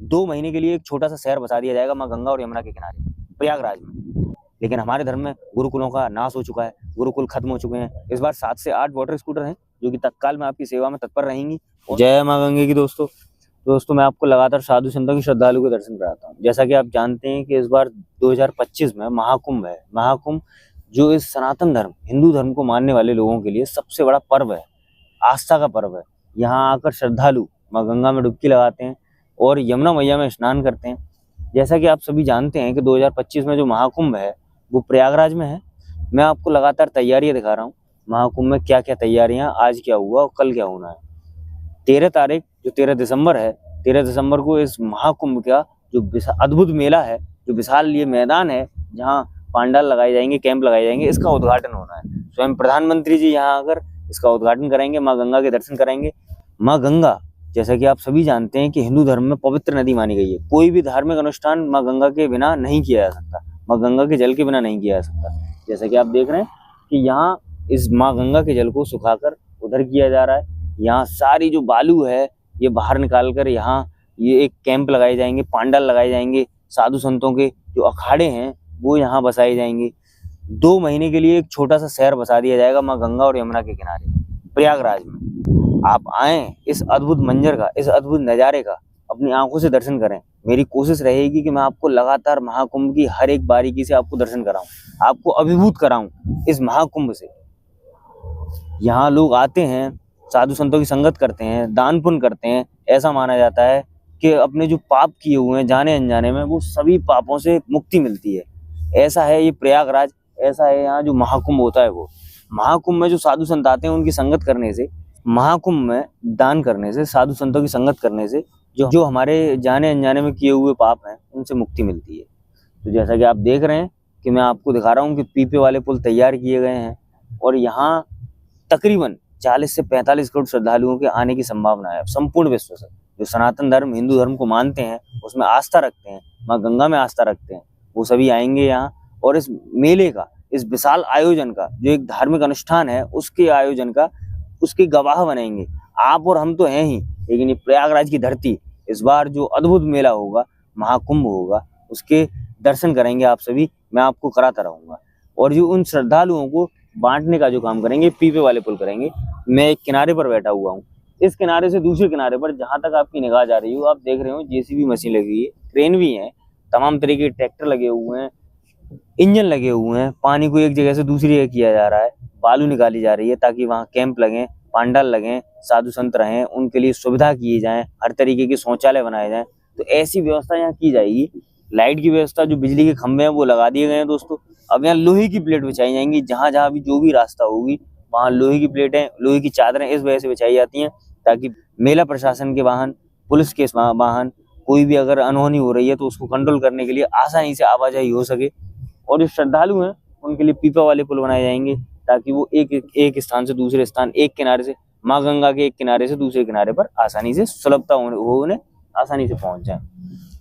2 महीने के लिए एक छोटा सा शहर बसा दिया जाएगा माँ गंगा और यमुना के किनारे प्रयागराज में। लेकिन हमारे धर्म में गुरुकुलों का नाश हो चुका है, गुरुकुल खत्म हो चुके हैं। इस बार 7 से 8 वाटर स्कूटर हैं जो कि तत्काल में आपकी सेवा में तत्पर रहेंगी। जय माँ गंगे की दोस्तों मैं आपको लगातार साधु संतों की श्रद्धालु के दर्शन कराता हूँ। जैसा कि आप जानते हैं कि इस बार 2025 में महाकुंभ है। महाकुंभ जो इस सनातन धर्म हिंदू धर्म को मानने वाले लोगों के लिए सबसे बड़ा पर्व है, आस्था का पर्व है। यहाँ आकर श्रद्धालु माँ गंगा में डुबकी लगाते हैं और यमुना मैया में स्नान करते हैं। जैसा कि आप सभी जानते हैं कि 2025 में जो महाकुंभ है वो प्रयागराज में है। मैं आपको लगातार तैयारियां दिखा रहा हूँ, महाकुंभ में क्या क्या तैयारियां, आज क्या हुआ और कल क्या होना है। 13 तारीख जो 13 दिसंबर है, 13 दिसंबर को इस महाकुंभ का जो अद्भुत मेला है, जो विशाल ये मैदान है जहाँ पांडाल लगाए जाएंगे, कैंप लगाए जाएंगे, इसका उद्घाटन होना है। स्वयं प्रधानमंत्री जी यहाँ आकर इसका उद्घाटन कराएंगे, माँ गंगा के दर्शन कराएंगे। माँ गंगा जैसा कि आप सभी जानते हैं कि हिंदू धर्म में पवित्र नदी मानी गई है। कोई भी धार्मिक अनुष्ठान माँ गंगा के बिना नहीं किया जा सकता, माँ गंगा के जल के बिना नहीं किया जा सकता। जैसा कि आप देख रहे हैं कि यहाँ इस माँ गंगा के जल को सुखाकर उधर किया जा रहा है। यहाँ सारी जो बालू है ये बाहर निकाल कर यहाँ ये एक कैंप लगाए जाएंगे, पांडाल लगाए जाएंगे। साधु संतों के जो अखाड़े हैं वो यहाँ बसाए जाएंगे। 2 महीने के लिए एक छोटा सा शहर बसा दिया जाएगा माँ गंगा और यमुना के किनारे प्रयागराज में। आप आए, इस अद्भुत मंजर का, इस अद्भुत नज़ारे का अपनी आंखों से दर्शन करें। मेरी कोशिश रहेगी कि मैं आपको लगातार महाकुंभ की हर एक बारीकी से आपको दर्शन कराऊं, आपको अभिभूत कराऊं इस महाकुंभ से। यहाँ लोग आते हैं, साधु संतों की संगत करते हैं, दान पुण्य करते हैं। ऐसा माना जाता है कि अपने जो पाप किए हुए हैं जाने अनजाने में, वो सभी पापों से मुक्ति मिलती है। ऐसा है ये प्रयागराज, ऐसा है यहाँ जो महाकुंभ होता है। वो महाकुंभ में जो साधु संत आते हैं उनकी संगत करने से, महाकुंभ में दान करने से, साधु संतों की संगत करने से जो हमारे जाने अनजाने में किए हुए पाप हैं उनसे मुक्ति मिलती है। तो जैसा कि आप देख रहे हैं कि मैं आपको दिखा रहा हूँ कि पीपे वाले पुल तैयार किए गए हैं और यहाँ तकरीबन 40 से 45 करोड़ श्रद्धालुओं के आने की संभावना है। संपूर्ण विश्व से जो सनातन धर्म हिंदू धर्म को मानते हैं, उसमें आस्था रखते हैं, माँ गंगा में आस्था रखते हैं, वो सभी आएंगे यहाँ और इस मेले का, इस विशाल आयोजन का, जो एक धार्मिक अनुष्ठान है उसके आयोजन का, उसके गवाह बनेंगे। आप और हम तो हैं ही, लेकिन ये प्रयागराज की धरती इस बार जो अद्भुत मेला होगा, महाकुंभ होगा, उसके दर्शन करेंगे आप सभी, मैं आपको कराता रहूंगा। और जो उन श्रद्धालुओं को बांटने का जो काम करेंगे, पीपे वाले पुल करेंगे। मैं एक किनारे पर बैठा हुआ हूँ, इस किनारे से दूसरे किनारे पर जहां तक आपकी निगाह जा रही हो, आप देख रहे हो जेसीबी मशीन लगी हुई है, क्रेन भी है, तमाम तरीके के ट्रैक्टर लगे हुए हैं, इंजन लगे हुए हैं। पानी को एक जगह से दूसरी जगह किया जा रहा है, बालू निकाली जा रही है ताकि वहाँ कैंप लगें, पांडाल लगें, साधु संत रहें, उनके लिए सुविधा किए जाएं, हर तरीके के शौचालय बनाए जाएं। तो ऐसी व्यवस्था यहाँ की जाएगी। लाइट की व्यवस्था, जो बिजली के खंभे हैं वो लगा दिए गए हैं दोस्तों। अब यहाँ लोहे की प्लेट बिछाई जाएंगी, जहां जहां भी जो भी रास्ता होगी वहां लोहे की प्लेटें, लोहे की चादरें इस वजह से बिछाई जाती हैं ताकि मेला प्रशासन के वाहन, पुलिस के वाहन, कोई भी अगर अनहोनी हो रही है तो उसको कंट्रोल करने के लिए आसानी से आवाजाही हो सके। और जो श्रद्धालु हैं उनके लिए पीपा वाले पुल बनाए जाएंगे ताकि वो एक स्थान से दूसरे स्थान, एक किनारे से, माँ गंगा के एक किनारे से दूसरे किनारे पर आसानी से सुलभता हो, उन्हें आसानी से पहुंच जाए।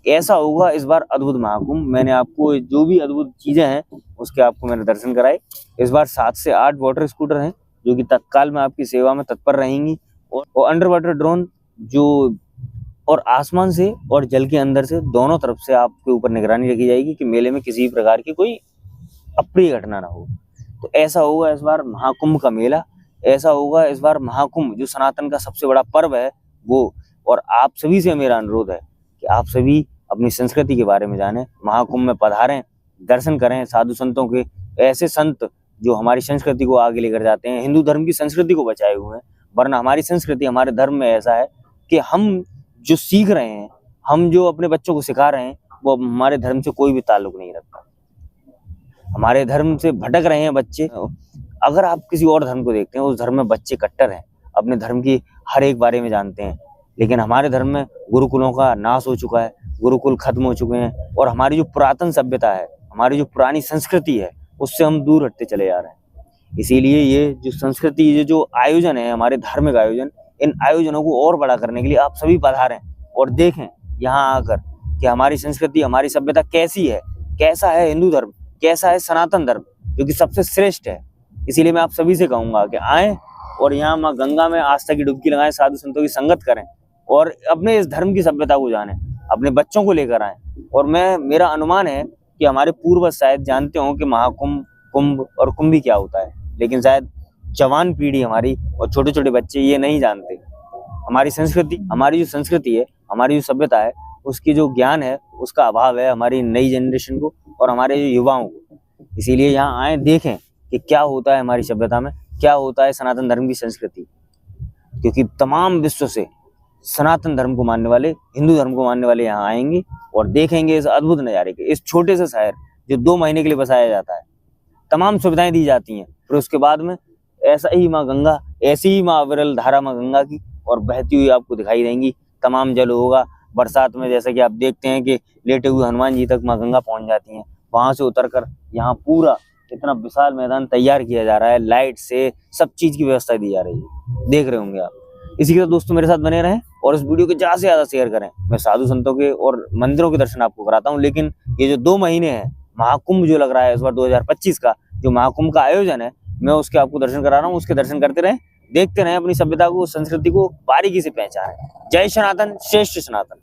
ऐसा होगा इस बार अद्भुत महाकुंभ। मैंने आपको जो भी अद्भुत चीजें हैं उसके आपको मैंने दर्शन कराए। इस बार 7 से 8 वाटर स्कूटर हैं जो कि तत्काल में आपकी सेवा में तत्पर रहेंगी। और अंडर वाटर ड्रोन जो, और आसमान से और जल के अंदर से, दोनों तरफ से आपके ऊपर निगरानी रखी जाएगी कि मेले में किसी प्रकार की कोई अप्रिय घटना ना हो। तो ऐसा होगा इस बार महाकुंभ का मेला, ऐसा होगा इस बार महाकुंभ जो सनातन का सबसे बड़ा पर्व है वो। और आप सभी से मेरा अनुरोध है कि आप सभी अपनी संस्कृति के बारे में जानें, महाकुंभ में पधारें, दर्शन करें साधु संतों के, ऐसे संत जो हमारी संस्कृति को आगे लेकर जाते हैं, हिंदू धर्म की संस्कृति को बचाए हुए हैं। वरना हमारी संस्कृति, हमारे धर्म में ऐसा है कि हम जो सीख रहे हैं, हम जो अपने बच्चों को सिखा रहे हैं, वो हमारे धर्म से कोई भी ताल्लुक नहीं रखता। हमारे धर्म से भटक रहे हैं बच्चे। अगर आप किसी और धर्म को देखते हैं, उस धर्म में बच्चे कट्टर हैं, अपने धर्म की हर एक बारे में जानते हैं। लेकिन हमारे धर्म में गुरुकुलों का नाश हो चुका है, गुरुकुल खत्म हो चुके हैं और हमारी जो पुरातन सभ्यता है, हमारी जो पुरानी संस्कृति है, उससे हम दूर हटते चले जा रहे हैं। इसीलिए ये जो संस्कृति, ये जो आयोजन है, हमारे धार्मिक आयोजन, इन आयोजनों को और बड़ा करने के लिए आप सभी पधारें और देखें यहाँ आकर कि हमारी संस्कृति, हमारी सभ्यता कैसी है, कैसा है हिंदू धर्म, कैसा है सनातन धर्म, जो कि सबसे श्रेष्ठ है। इसीलिए मैं आप सभी से कहूंगा कि आएं और यहाँ माँ गंगा में आस्था की डुबकी लगाएं, साधु संतों की संगत करें और अपने इस धर्म की सभ्यता को जानें। अपने बच्चों को लेकर आएं। और मेरा अनुमान है कि हमारे पूर्वज शायद जानते हों कि महाकुंभ, कुंभ और कुंभी क्या होता है, लेकिन शायद जवान पीढ़ी हमारी और छोटे छोटे बच्चे ये नहीं जानते। हमारी जो संस्कृति है, हमारी जो सभ्यता है, उसकी जो ज्ञान है उसका अभाव है हमारी नई जनरेशन को और हमारे जो युवाओं को। इसीलिए यहाँ आए, देखें कि क्या होता है हमारी सभ्यता में, क्या होता है सनातन धर्म की संस्कृति, क्योंकि तमाम विश्व से सनातन धर्म को मानने वाले, हिंदू धर्म को मानने वाले यहाँ आएंगे और देखेंगे इस अद्भुत नज़ारे के। इस छोटे से शहर जो 2 महीने के लिए बसाया जाता है, तमाम सुविधाएं दी जाती हैं, फिर उसके बाद में ऐसा ही माँ गंगा, ऐसी ही माँ अविरल धारा माँ गंगा की और बहती हुई आपको दिखाई देंगी। तमाम जल होगा बरसात में, जैसे कि आप देखते हैं कि लेटे हुए हनुमान जी तक माँ गंगा पहुंच जाती हैं। वहां से उतरकर यहाँ पूरा इतना विशाल मैदान तैयार किया जा रहा है, लाइट से सब चीज की व्यवस्था दी जा रही है, देख रहे होंगे आप। इसी के साथ दोस्तों मेरे साथ बने रहें और इस वीडियो को ज्यादा से ज्यादा शेयर करें। मैं साधु संतों के और मंदिरों के दर्शन आपको कराता हूँ, लेकिन ये जो 2 महीने हैं, महाकुंभ जो लग रहा है इस बार 2025 का जो महाकुंभ का आयोजन है, मैं उसके आपको दर्शन करा रहा हूँ। उसके दर्शन करते रहें, देखते रहें, अपनी सभ्यता को, संस्कृति को बारीकी से पहचानें। जय सनातन, श्रेष्ठ सनातन।